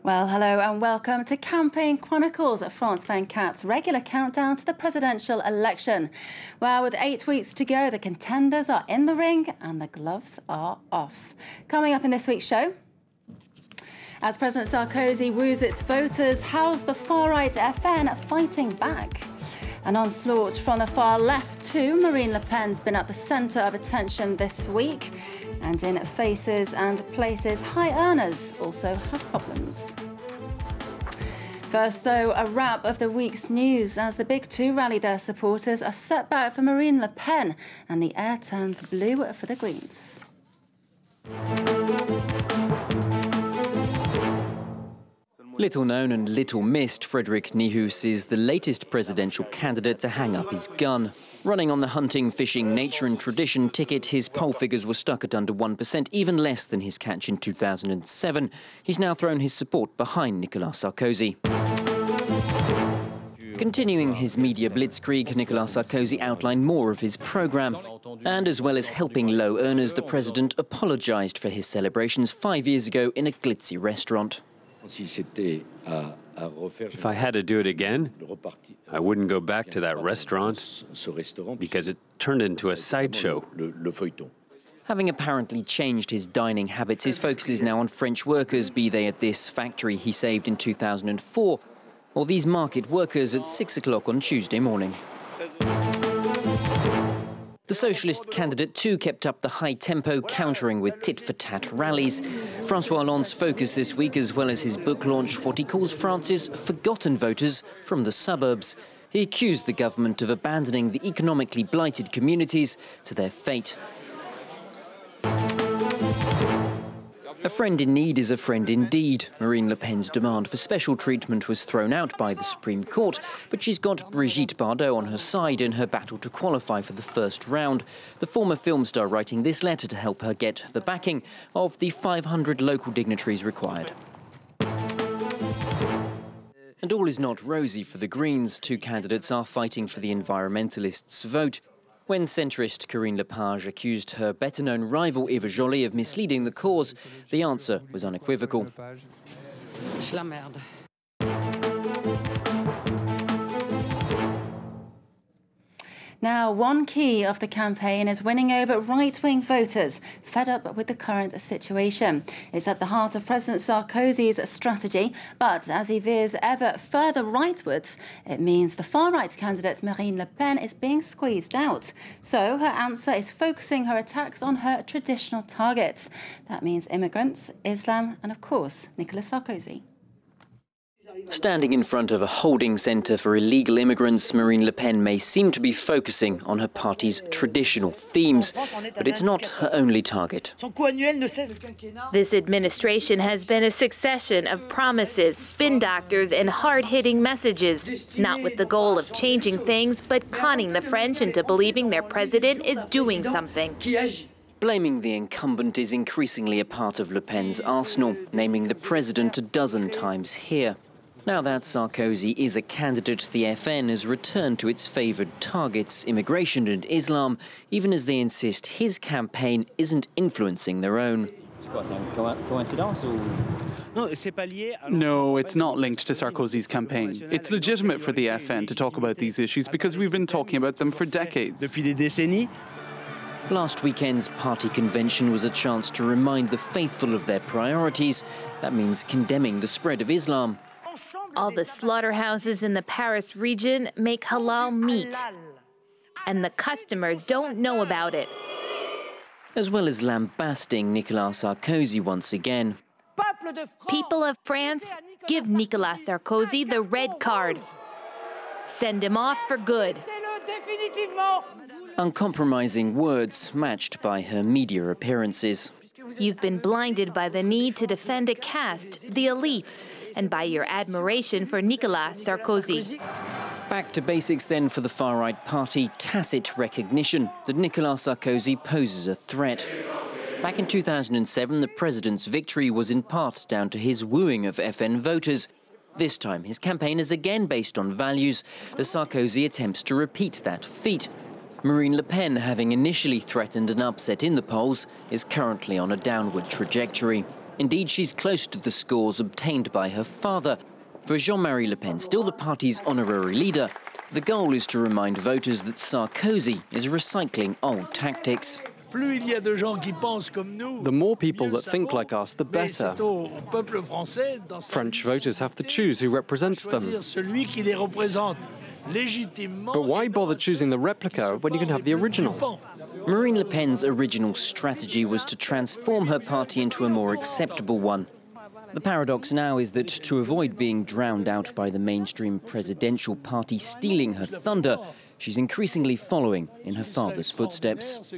Well, hello and welcome to Campaign Chronicles, France 24's regular countdown to the presidential election. Well, with 8 weeks to go, the contenders are in the ring and the gloves are off. Coming up in this week's show, as President Sarkozy woos its voters, how's the far-right FN fighting back? An onslaught from the far left too. Marine Le Pen's been at the centre of attention this week. And in faces and places, high earners also have problems. First, though, a wrap of the week's news as the big two rally their supporters. A setback for Marine Le Pen and the air turns blue for the Greens. Little known and little missed, Frédéric Nihus is the latest presidential candidate to hang up his gun. Running on the hunting, fishing, nature and tradition ticket, his poll figures were stuck at under 1%, even less than his catch in 2007. He's now thrown his support behind Nicolas Sarkozy. Continuing his media blitzkrieg, Nicolas Sarkozy outlined more of his programme. And as well as helping low earners, the president apologised for his celebrations 5 years ago in a glitzy restaurant. If I had to do it again, I wouldn't go back to that restaurant because it turned into a sideshow. Having apparently changed his dining habits, his focus is now on French workers, be they at this factory he saved in 2004, or these market workers at 6 o'clock on Tuesday morning. The socialist candidate too kept up the high tempo, countering with tit-for-tat rallies. François Hollande's focus this week, as well as his book launch, what he calls France's forgotten voters from the suburbs. He accused the government of abandoning the economically blighted communities to their fate. A friend in need is a friend indeed. Marine Le Pen's demand for special treatment was thrown out by the Supreme Court, but she's got Brigitte Bardot on her side in her battle to qualify for the first round. The former film star writing this letter to help her get the backing of the 500 local dignitaries required. And all is not rosy for the Greens. Two candidates are fighting for the environmentalists' vote. When centrist Corinne Lepage accused her better-known rival Eva Joly of misleading the cause, the answer was unequivocal. Now, one key of the campaign is winning over right-wing voters fed up with the current situation. It's at the heart of President Sarkozy's strategy, but as he veers ever further rightwards, it means the far-right candidate Marine Le Pen is being squeezed out. So her answer is focusing her attacks on her traditional targets. That means immigrants, Islam and, of course, Nicolas Sarkozy. Standing in front of a holding centre for illegal immigrants, Marine Le Pen may seem to be focusing on her party's traditional themes, but it's not her only target. This administration has been a succession of promises, spin doctors and hard-hitting messages, not with the goal of changing things, but conning the French into believing their president is doing something. Blaming the incumbent is increasingly a part of Le Pen's arsenal, naming the president a dozen times here. Now that Sarkozy is a candidate, the FN has returned to its favoured targets, immigration and Islam, even as they insist his campaign isn't influencing their own. No, it's not linked to Sarkozy's campaign. It's legitimate for the FN to talk about these issues because we've been talking about them for decades. Last weekend's party convention was a chance to remind the faithful of their priorities. That means condemning the spread of Islam. All the slaughterhouses in the Paris region make halal meat, and the customers don't know about it. As well as lambasting Nicolas Sarkozy once again. People of France, give Nicolas Sarkozy the red card. Send him off for good. Uncompromising words matched by her media appearances. You've been blinded by the need to defend a caste, the elites, and by your admiration for Nicolas Sarkozy. Back to basics then for the far-right party, tacit recognition that Nicolas Sarkozy poses a threat. Back in 2007, the president's victory was in part down to his wooing of FN voters. This time, his campaign is again based on values, as Sarkozy attempts to repeat that feat. Marine Le Pen, having initially threatened an upset in the polls, is currently on a downward trajectory. Indeed, she's close to the scores obtained by her father. For Jean-Marie Le Pen, still the party's honorary leader, the goal is to remind voters that Sarkozy is recycling old tactics. The more people that think like us, the better. French voters have to choose who represents them. But why bother choosing the replica when you can have the original? Marine Le Pen's original strategy was to transform her party into a more acceptable one. The paradox now is that to avoid being drowned out by the mainstream presidential party stealing her thunder, she's increasingly following in her father's footsteps.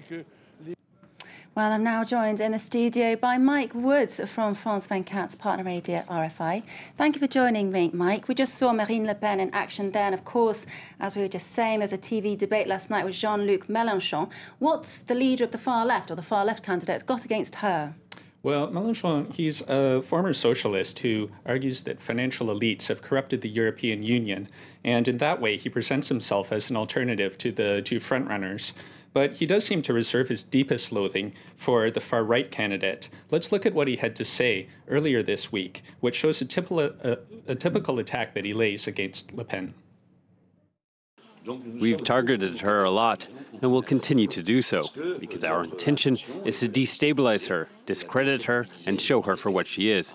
Well, I'm now joined in the studio by Mike Woods from France 24's partner radio RFI. Thank you for joining me, Mike. We just saw Marine Le Pen in action there, and of course, as we were just saying, there's a TV debate last night with Jean-Luc Mélenchon. What's the leader of the far left, or the far left candidate, got against her? Well, Mélenchon, he's a former socialist who argues that financial elites have corrupted the European Union, and in that way he presents himself as an alternative to the two frontrunners. But he does seem to reserve his deepest loathing for the far-right candidate. Let's look at what he had to say earlier this week, which shows a typical attack that he lays against Le Pen. We've targeted her a lot, and will continue to do so, because our intention is to destabilize her, discredit her, and show her for what she is.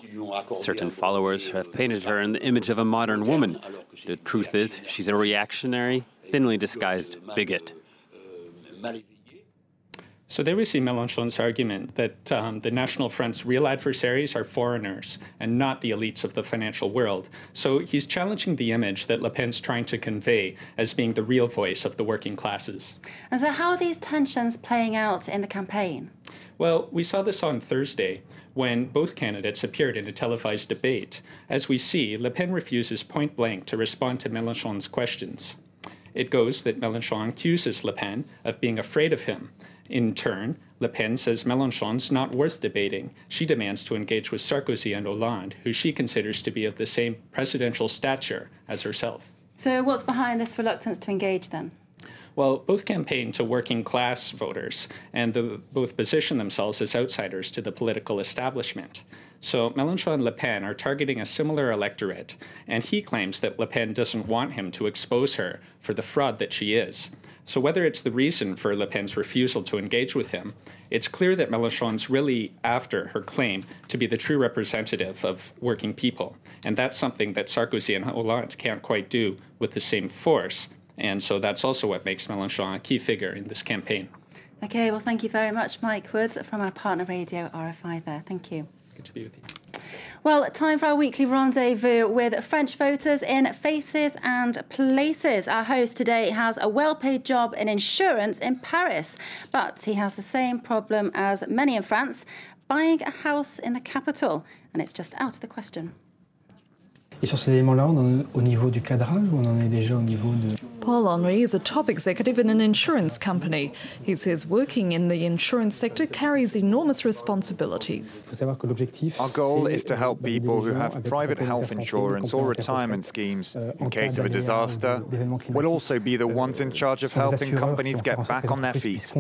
Certain followers have painted her in the image of a modern woman. The truth is, she's a reactionary, thinly disguised bigot. So there we see Mélenchon's argument that the National Front's real adversaries are foreigners and not the elites of the financial world. So he's challenging the image that Le Pen's trying to convey as being the real voice of the working classes. And so how are these tensions playing out in the campaign? Well, we saw this on Thursday when both candidates appeared in a televised debate. As we see, Le Pen refuses point blank to respond to Mélenchon's questions. It goes that Mélenchon accuses Le Pen of being afraid of him. In turn, Le Pen says Mélenchon's not worth debating. She demands to engage with Sarkozy and Hollande, who she considers to be of the same presidential stature as herself. So what's behind this reluctance to engage then? Well, both campaign to working class voters, and both position themselves as outsiders to the political establishment. So Mélenchon and Le Pen are targeting a similar electorate, and he claims that Le Pen doesn't want him to expose her for the fraud that she is. So whether it's the reason for Le Pen's refusal to engage with him, it's clear that Mélenchon's really after her claim to be the true representative of working people. And that's something that Sarkozy and Hollande can't quite do with the same force. And so that's also what makes Mélenchon a key figure in this campaign. OK, well, thank you very much, Mike Woods, from our partner radio RFI there. Thank you. Good to be with you. Well, time for our weekly rendezvous with French voters in Faces and Places. Our host today has a well-paid job in insurance in Paris, but he has the same problem as many in France, buying a house in the capital, and it's just out of the question. Et sur ces éléments-là, on en est au niveau du cadrage ou on en est déjà au niveau de... Paul Henry is a top executive in an insurance company. He says working in the insurance sector carries enormous responsibilities. Our goal is to help people who have private health insurance or retirement schemes in case of a disaster. We'll also be the ones in charge of helping companies get back on their feet.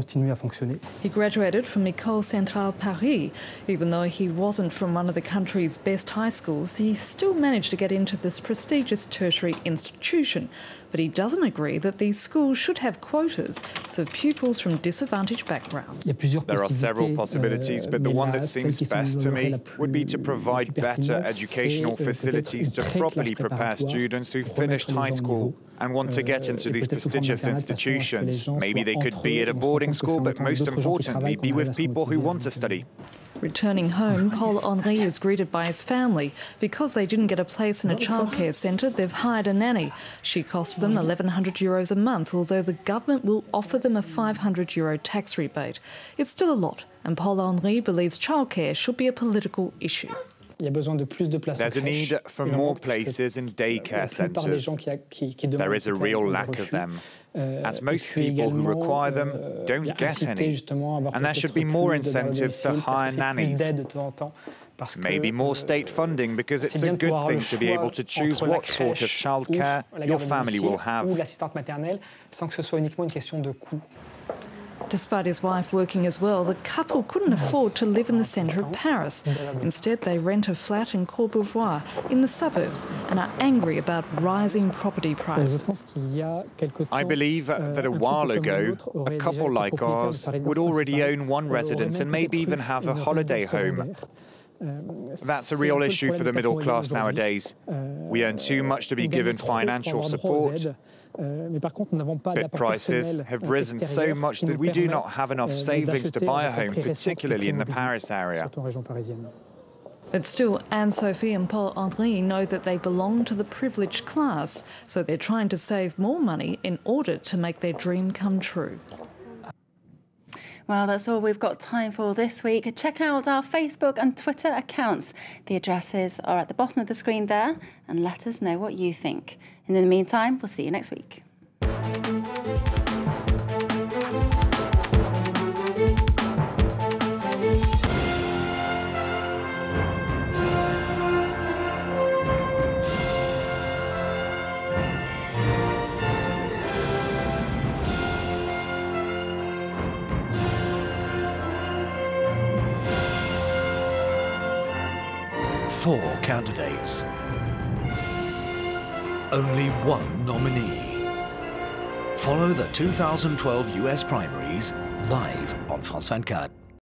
He graduated from École Centrale Paris. Even though he wasn't from one of the country's best high schools, he still managed to get into this prestigious tertiary institution. But he doesn't agree that these schools should have quotas for pupils from disadvantaged backgrounds. There are several possibilities, but the one that seems best to me would be to provide better educational facilities to properly prepare students who finished high school and want to get into these prestigious institutions. Maybe they could be at a boarding school, but most importantly, be with people who want to study. Returning home, Paul Henry is greeted by his family. Because they didn't get a place in a childcare centre, they've hired a nanny. She costs them €1,100 a month, although the government will offer them a €500 tax rebate. It's still a lot, and Paul Henry believes childcare should be a political issue. There's a need for more places in daycare centres. There is a real lack of them, as most people who require them don't get any. And there should be more incentives to hire nannies. Maybe more state funding, because it's a good thing to be able to choose what sort of childcare your family will have. Despite his wife working as well, the couple couldn't afford to live in the centre of Paris. Instead, they rent a flat in Courbevoie in the suburbs and are angry about rising property prices. I believe that a while ago, a couple like ours would already own one residence and maybe even have a holiday home. That's a real issue for the middle class nowadays. We earn too much to be given financial support. But prices have risen so much that we do not have enough savings to buy a home, particularly in the Paris area. But still, Anne-Sophie and Paul-Henri know that they belong to the privileged class, so they're trying to save more money in order to make their dream come true. Well, that's all we've got time for this week. Check out our Facebook and Twitter accounts. The addresses are at the bottom of the screen there, and let us know what you think. In the meantime, we'll see you next week. Four candidates. Only one nominee. Follow the 2012 US primaries live on France 24.